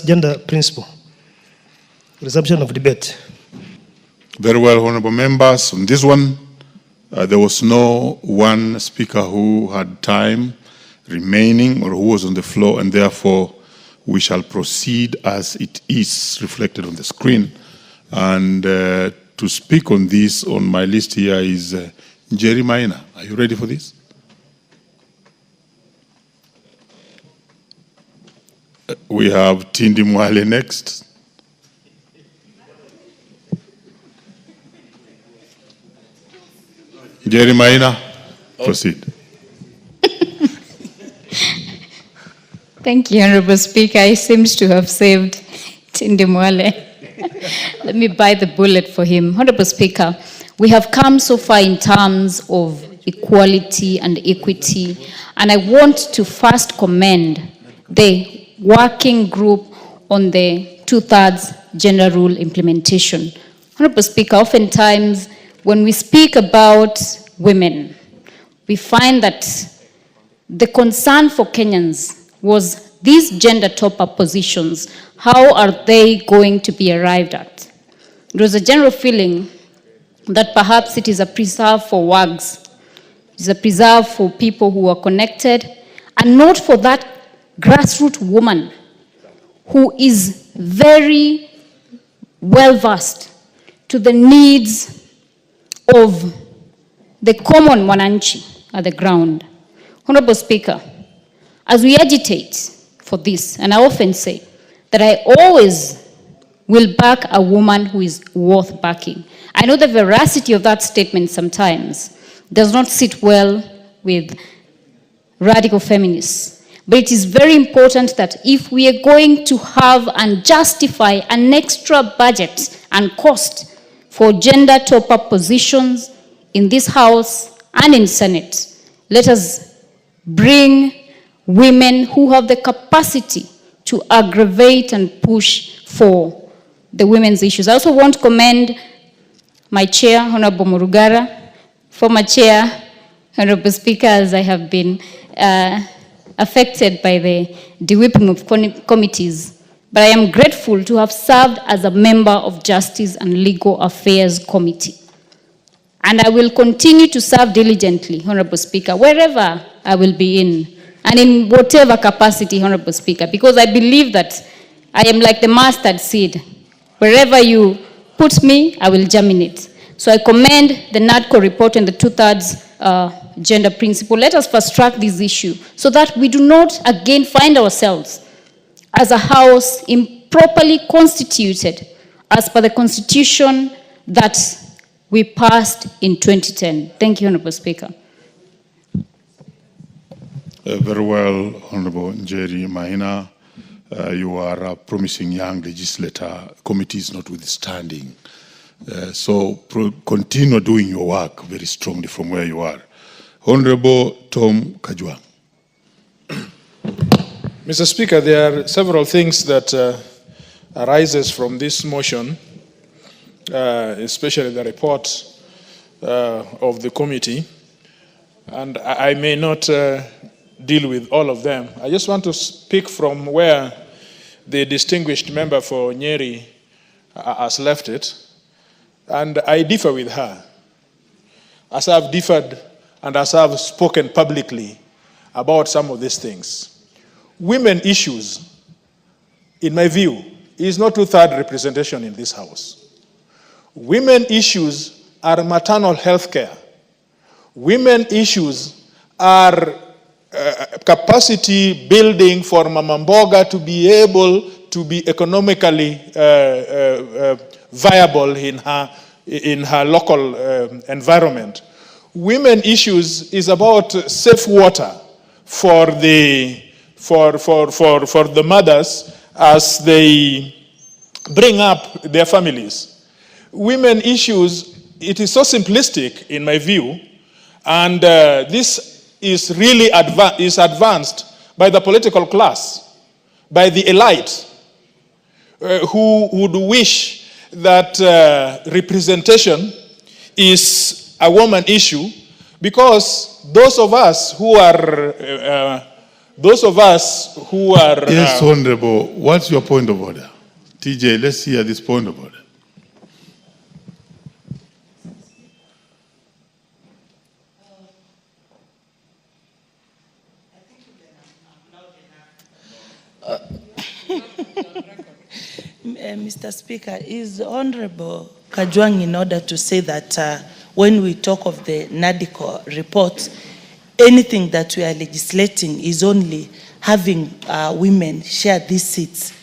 gender principle. Resumption of debate. Very well, honorable members. On this one, there was no one speaker who had time remaining or who was on the floor, and therefore we shall proceed as it is reflected on the screen. And to speak on this, on my list here is Njeri Maina. Are you ready for this? We have Tindi Mwale next. Njeri Maina, proceed. Thank you, Honorable Speaker. I seem to have saved Tindi Mwale. Let me bite the bullet for him. Honorable Speaker, we have come so far in terms of equality and equity, and I want to first commend the working group on the 2/3 gender rule implementation. Honorable Speaker, oftentimes when we speak about women, we find that the concern for Kenyans was these gender top-up positions, how are they going to be arrived at? There was a general feeling that perhaps it is a preserve for wags, it is a preserve for people who are connected, and not for that grassroots woman who is very well-versed to the needs of the common mwananchi at the ground. Honorable Speaker, as we agitate for this, and I often say that I always will back a woman who is worth backing. I know the veracity of that statement sometimes does not sit well with radical feminists, but it is very important that if we are going to have and justify an extra budget and cost for gender top-up positions in this House and in Senate, let us bring women who have the capacity to aggravate and push for the women's issues. I also want to commend my chair, Honorable Murugara, former chair, Honorable Speaker, as I have been affected by the de-whipping of committees. But I am grateful to have served as a member of Justice and Legal Affairs Committee. And I will continue to serve diligently, Honorable Speaker, wherever I will be in, and in whatever capacity, Honorable Speaker, because I believe that I am like the mustard seed. Wherever you put me, I will germinate. So I commend the NADCO report and the 2/3 gender principle. Let us fast track this issue so that we do not again find ourselves as a House improperly constituted as per the Constitution that we passed in 2010. Thank you, Honorable Speaker. Very well, Honorable Njeri Maina. You are a promising young legislator, committees notwithstanding. So continue doing your work very strongly from where you are. Honorable Tom Kajwang. Mr. Speaker, there are several things that arises from this motion, especially the report of the committee, and I may not deal with all of them. I just want to speak from where the distinguished member for Nyeri has left it, and I differ with her, as I've differed and as I've spoken publicly about some of these things. Women issues, in my view, is not 2/3 representation in this House. Women issues are maternal health care. Women issues are capacity building for Mama Mboga to be able to be economically viable in her local environment. Women issues is about safe water for the mothers as they bring up their families. Women issues, it is so simplistic in my view, and this is really advanced by the political class, by the elite, who would wish that representation is a woman issue, because those of us who are those of us who are... Yes, Honorable, what's your point of order? TJ, let's hear this point of order. Mr. Speaker, is Honorable Kajwang in order to say that when we talk of the NADCO report, anything that we are legislating is only having women share these seats.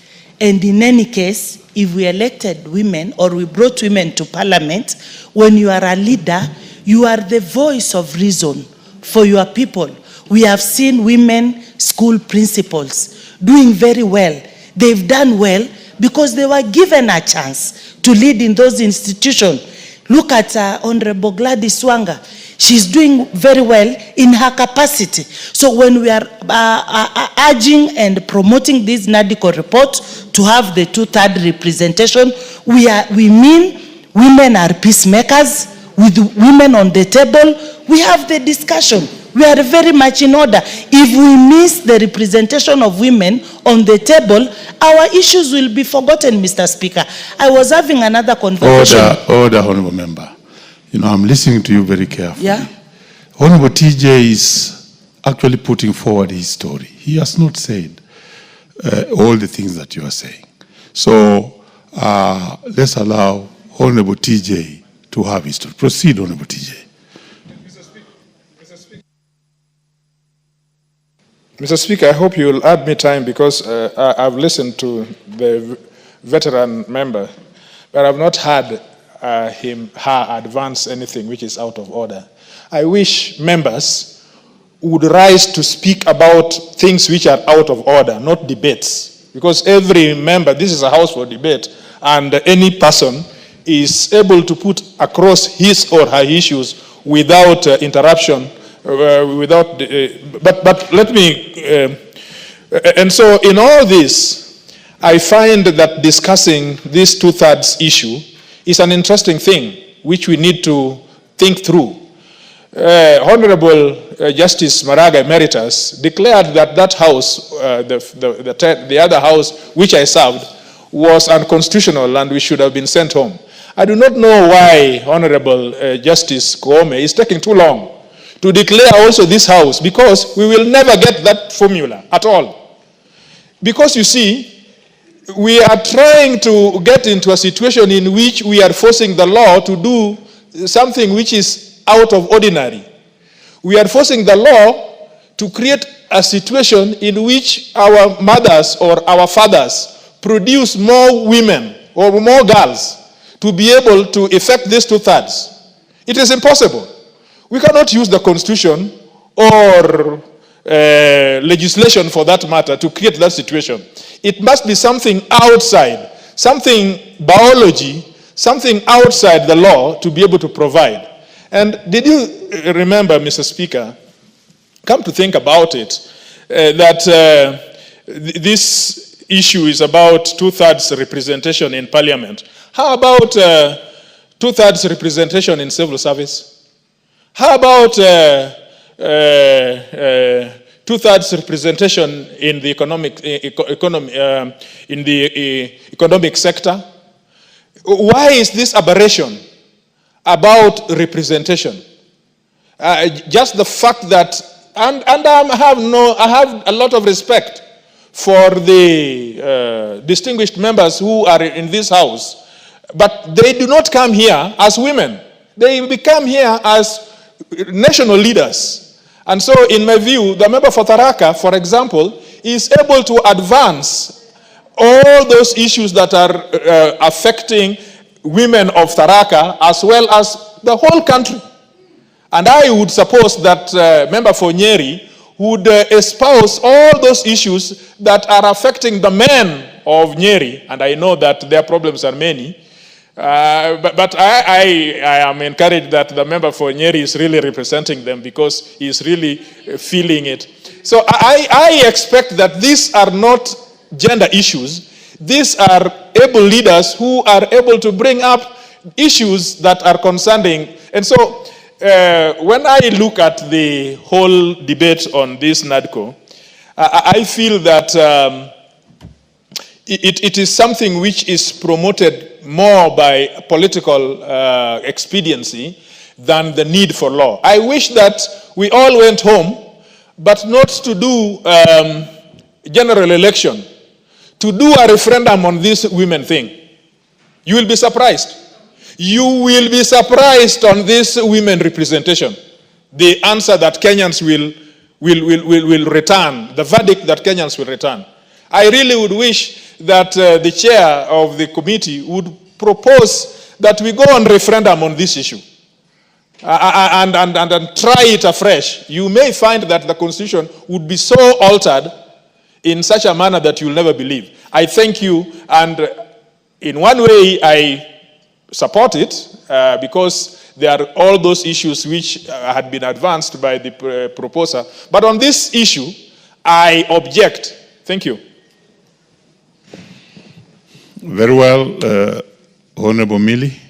And in any case, if we elected women or we brought women to parliament, when you are a leader, you are the voice of reason for your people. We have seen women school principals doing very well. They've done well because they were given a chance to lead in those institutions. Look at Honorable Gladys Wanga. She's doing very well in her capacity. So when we are urging and promoting this NADCO report to have the 2/3 representation, we mean women are peacemakers. With women on the table, we have the discussion. We are very much in order. If we miss the representation of women on the table, our issues will be forgotten, Mr. Speaker. I was having another conversation. Order, Honorable Member. You know, I'm listening to you very carefully. Yeah. Honorable TJ is actually putting forward his story. He has not said all the things that you are saying. So let's allow Honorable TJ to have his story. Proceed, Honorable TJ. Mr. Speaker, I hope you will add me time because I've listened to the veteran member, but I've not heard her advance anything which is out of order. I wish members would rise to speak about things which are out of order, not debates. Because every member, this is a house for debate, and any person is able to put across his or her issues without interruption. But let me, and so in all this, I find that discussing this 2/3 issue is an interesting thing, which we need to think through. Honorable Justice Maraga Emeritus declared that that house, the other house which I served, was unconstitutional and we should have been sent home. I do not know why Honorable Justice Koome is taking too long to declare also this house, because we will never get that formula at all. Because you see, we are trying to get into a situation in which we are forcing the law to do something which is out of ordinary. We are forcing the law to create a situation in which our mothers or our fathers produce more women or more girls to be able to effect these 2/3. It is impossible. We cannot use the Constitution or legislation for that matter to create that situation. It must be something outside, something biology, something outside the law to be able to provide. And did you remember, Mr. Speaker, come to think about it, that this issue is about 2/3 representation in Parliament. How about 2/3 representation in civil service? How about 2/3 representation in the economic sector? Why is this aberration about representation? Just the fact that, and I have a lot of respect for the distinguished members who are in this house, but they do not come here as women. They become here as national leaders. And so, in my view, the member for Tharaka, for example, is able to advance all those issues that are affecting women of Tharaka as well as the whole country. And I would suppose that member for Nyeri would espouse all those issues that are affecting the men of Nyeri, and I know that their problems are many. But I am encouraged that the member for Nyeri is really representing them because he is really feeling it. So I expect that these are not gender issues. These are able leaders who are able to bring up issues that are concerning. And so when I look at the whole debate on this NADCO, I feel that it is something which is promoted more by political expediency than the need for law. I wish that we all went home, but not to do general election, to do a referendum on this women thing. You will be surprised. You will be surprised on this women representation. The answer that Kenyans will return, the verdict that Kenyans will return. I really would wish that the chair of the committee would propose that we go on referendum on this issue and try it afresh. You may find that the constitution would be so altered in such a manner that you'll never believe. I thank you, and in one way I support it because there are all those issues which had been advanced by the proposer. But on this issue, I object. Thank you. Very well. Honorable Millie.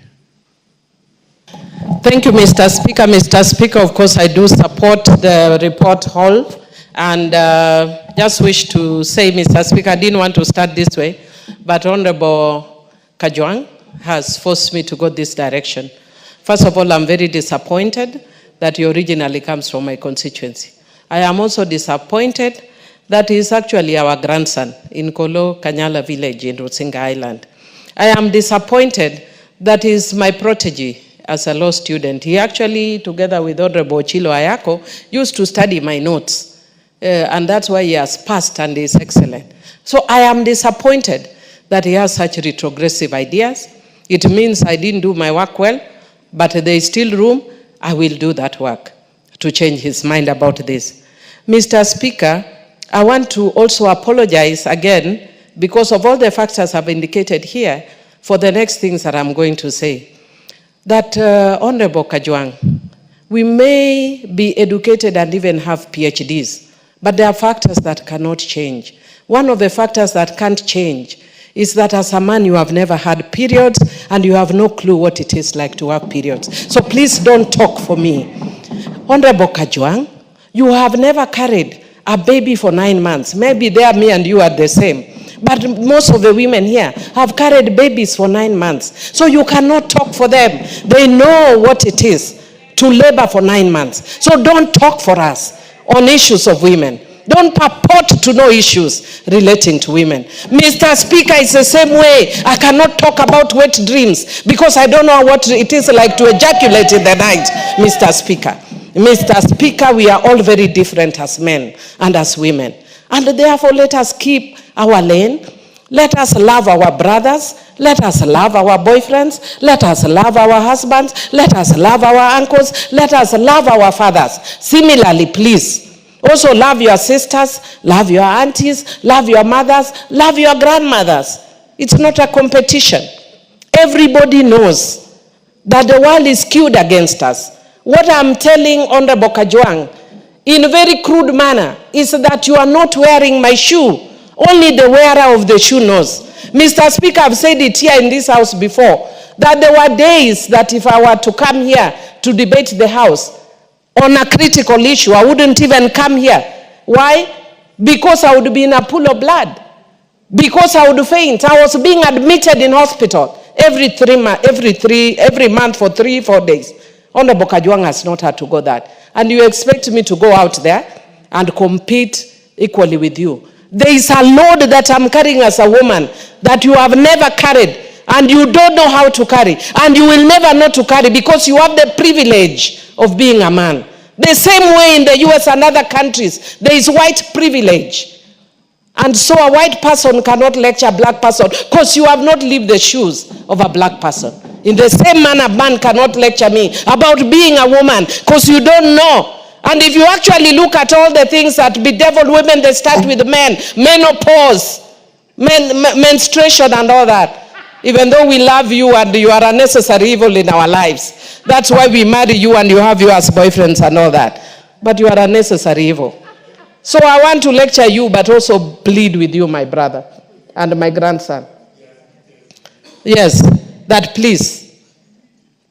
Thank you, Mr. Speaker. Mr. Speaker, of course, I do support the report whole. And just wish to say, Mr. Speaker, I didn't want to start this way, but Honorable Kajwang has forced me to go this direction. First of all, I'm very disappointed that he originally comes from my constituency. I am also disappointed that he is actually our grandson in Kolo Kanyala village in Rusinga Island. I am disappointed that he is my protege as a law student. He actually, together with Honorable Chilo Ayako, used to study my notes. And that's why he has passed and is excellent. So I am disappointed that he has such retrogressive ideas. It means I didn't do my work well, but there is still room. I will do that work to change his mind about this. Mr. Speaker, I want to also apologize again because of all the factors I've indicated here for the next things that I'm going to say. That Honorable Kajwang, we may be educated and even have PhDs, but there are factors that cannot change. One of the factors that can't change is that as a man you have never had periods and you have no clue what it is like to have periods. So please don't talk for me. Honorable Kajwang, you have never carried a baby for 9 months. Maybe there me and you are the same. But most of the women here have carried babies for 9 months. So you cannot talk for them. They know what it is to labor for 9 months. So don't talk for us on issues of women. Don't purport to know issues relating to women. Mr. Speaker, it's the same way. I cannot talk about wet dreams because I don't know what it is like to ejaculate in the night, Mr. Speaker. Mr. Speaker, we are all very different as men and as women. And therefore, let us keep our lane. Let us love our brothers. Let us love our boyfriends. Let us love our husbands. Let us love our uncles. Let us love our fathers. Similarly, please, also love your sisters, love your aunties, love your mothers, love your grandmothers. It's not a competition. Everybody knows that the world is skewed against us. What I'm telling Honorable Kajwang in a very crude manner is that you are not wearing my shoe. Only the wearer of the shoe knows. Mr. Speaker, I've said it here in this house before, that there were days that if I were to come here to debate the house on a critical issue, I wouldn't even come here. Why? Because I would be in a pool of blood. Because I would faint. I was being admitted in hospital every month for 3-4 days. Honorable Kajwang has not had to go that. And you expect me to go out there and compete equally with you. There is a load that I'm carrying as a woman that you have never carried and you don't know how to carry. And you will never know to carry because you have the privilege of being a man. The same way in the US and other countries, there is white privilege. And so a white person cannot lecture a black person because you have not lived the shoes of a black person. In the same manner, a man cannot lecture me about being a woman because you don't know. And if you actually look at all the things that bedevil women, they start with men, menopause, menstruation and all that. Even though we love you and you are a necessary evil in our lives. That's why we marry you and you have you as boyfriends and all that. But you are a necessary evil. So I want to lecture you but also plead with you, my brother and my grandson. Yes, that please,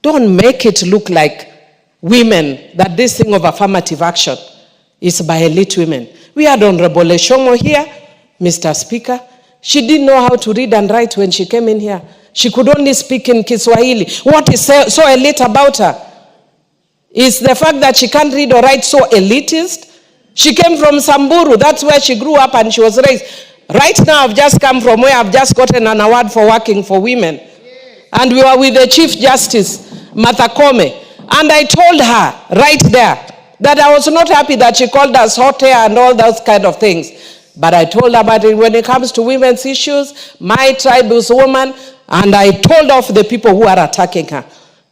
don't make it look like women, that this thing of affirmative action is by elite women. We had Honorable Leshomo here, Mr. Speaker. She didn't know how to read and write when she came in here. She could only speak in Kiswahili. What is so elite about her? Is the fact that she can't read or write so elitist? She came from Samburu. That's where she grew up and she was raised. Right now, I've just come from where I've just gotten an award for working for women. And we were with the Chief Justice, Martha Koome. And I told her right there that I was not happy that she called us hot air and all those kind of things. But I told her about it when it comes to women's issues, my tribe is woman, and I told off the people who are attacking her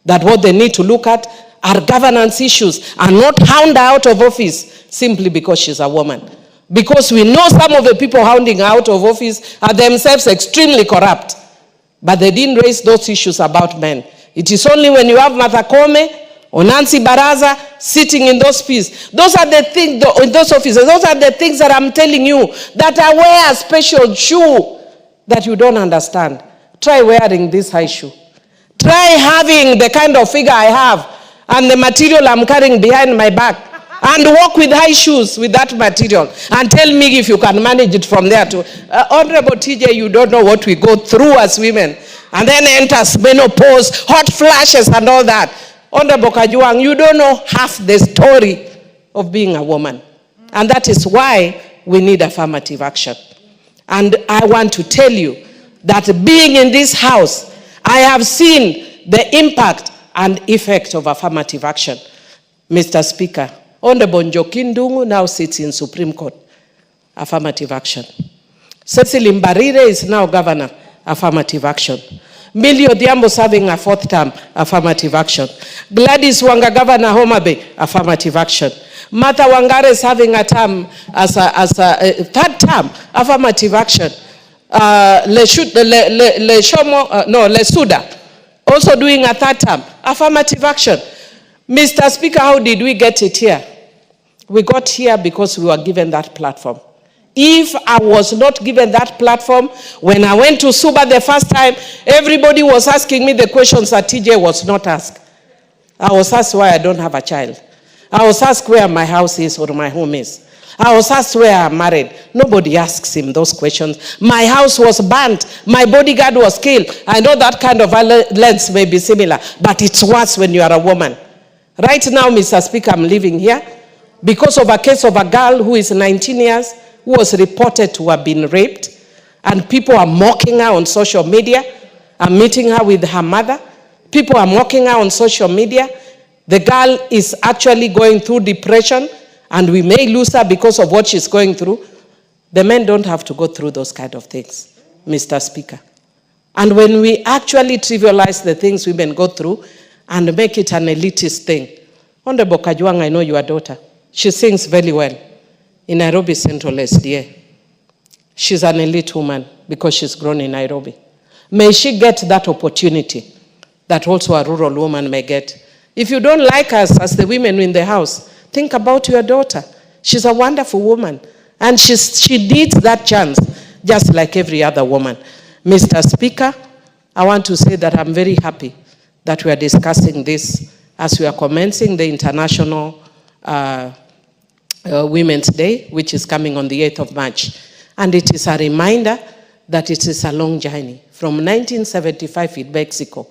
that what they need to look at are governance issues and not hound her out of office simply because she's a woman. Because we know some of the people hounding her out of office are themselves extremely corrupt. But they didn't raise those issues about men. It is only when you have Martha Koome or Nancy Baraza sitting in those offices. Those are the things, in those offices, those are the things that I'm telling you that I wear a special shoe that you don't understand. Try wearing this high shoe. Try having the kind of figure I have and the material I'm carrying behind my back and walk with high shoes with that material and tell me if you can manage it from there to Honorable TJ, you don't know what we go through as women. And then enters menopause, hot flashes and all that. Honorable Kajwang, you don't know half the story of being a woman. And that is why we need affirmative action. And I want to tell you that being in this house, I have seen the impact and effect of affirmative action. Mr. Speaker, Honorable Njoki Ndung'u now sits in Supreme Court. Affirmative action. Cecily Mbarire is now governor. Affirmative action. Millie Odhiambo serving a 4th term. Affirmative action. Gladys Wanga, governor Homa Bay. Affirmative action. Martha Wangare is having a term as a 3rd term. Affirmative action. Lesuda also doing a 3rd term. Affirmative action. Mr. Speaker, how did we get it here? We got here because we were given that platform. If I was not given that platform, when I went to Suba the first time, everybody was asking me the questions that TJ was not asked. I was asked why I don't have a child. I was asked where my house is or my home is. I was asked where I'm married. Nobody asks him those questions. My house was burnt. My bodyguard was killed. I know that kind of violence may be similar, but it's worse when you are a woman. Right now, Mr. Speaker, I'm living here because of a case of a girl who is 19 years who was reported to have been raped, and people are mocking her on social media. I'm meeting her with her mother. People are mocking her on social media. The girl is actually going through depression, and we may lose her because of what she's going through. The men don't have to go through those kind of things, Mr. Speaker. And when we actually trivialize the things women go through and make it an elitist thing. Honorable Kajwang, I know your daughter. She sings very well in Nairobi Central SDA. She's an elite woman because she's grown in Nairobi. May she get that opportunity that also a rural woman may get. If you don't like us as the women in the house, think about your daughter. She's a wonderful woman, and she needs that chance just like every other woman. Mr. Speaker, I want to say that I'm very happy that we are discussing this as we are commencing the International Women's Day, which is coming on the 8th of March. And it is a reminder that it is a long journey. From 1975 in Mexico,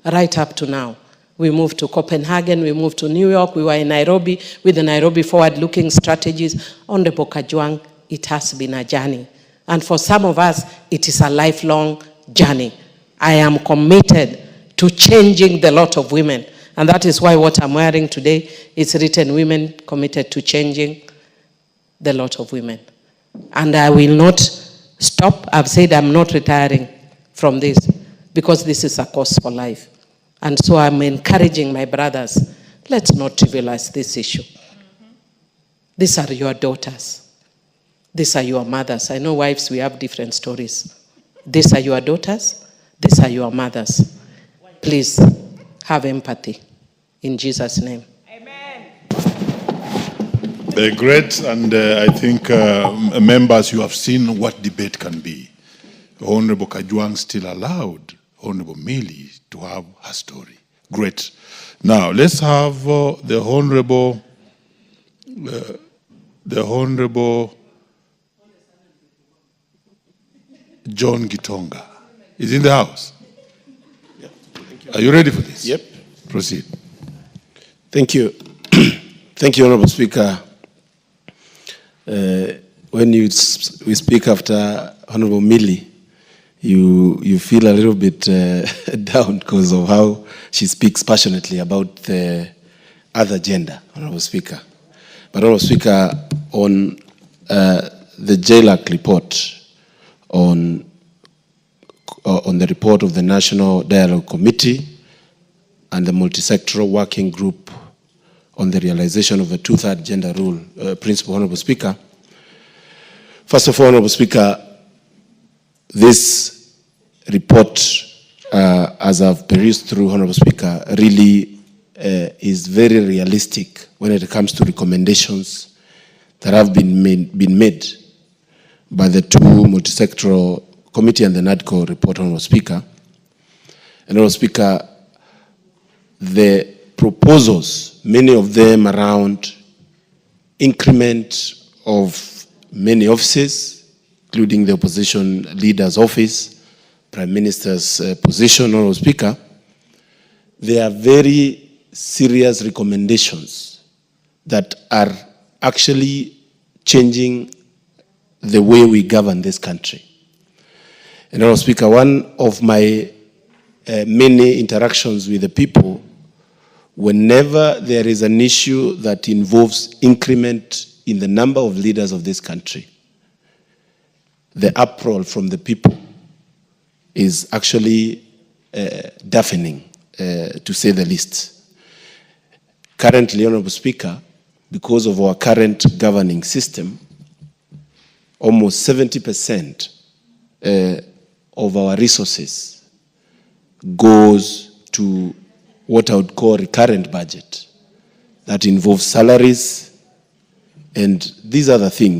right up to now. We moved to Copenhagen, we moved to New York, we were in Nairobi with the Nairobi forward-looking strategies. Honorable Kajwang, it has been a journey. And for some of us, it is a lifelong journey. I am committed to changing the lot of women. And that is why what I'm wearing today is written, Women Committed to Changing the Lot of Women. And I will not stop. I've said I'm not retiring from this because this is a cause for life. And so I'm encouraging my brothers, let's not trivialize this issue. These are your daughters. These are your mothers. I know wives, we have different stories. These are your daughters. These are your mothers. Please have empathy. In Jesus' name. Amen. Great, and I think members, you have seen what debate can be. Honorable Kajwang still allowed Honorable Millie to have her story. Great. Now, let's have the Honorable the Honorable John Gitonga is in the house. Are you ready for this? Yep. Proceed. Thank you. Thank you, Honorable Speaker. When we speak after Honorable Millie, you feel a little bit down because of how she speaks passionately about the other gender, Honorable Speaker. But Honorable Speaker, on the JLAC report, on the report of the National Dialogue Committee and the multi-sectoral working group on the realization of the two-third gender rule principle, Honorable Speaker. First of all, Honorable Speaker, this report, as I've perused through, Honorable Speaker, really is very realistic when it comes to recommendations that have been made by the two multi-sectoral committee and the NADCO report, Honorable Speaker. And Honorable Speaker, the proposals, many of them around increment of many offices, including the opposition leader's office, Prime Minister's position, Honorable Speaker, they are very serious recommendations that are actually changing the way we govern this country. And Honorable Speaker, one of my many interactions with the people, whenever there is an issue that involves increment in the number of leaders of this country, the uproar from the people is actually deafening, to say the least. Currently, Honorable Speaker, because of our current governing system, almost 70% of our resources goes to what I would call recurrent budget. That involves salaries and these other things.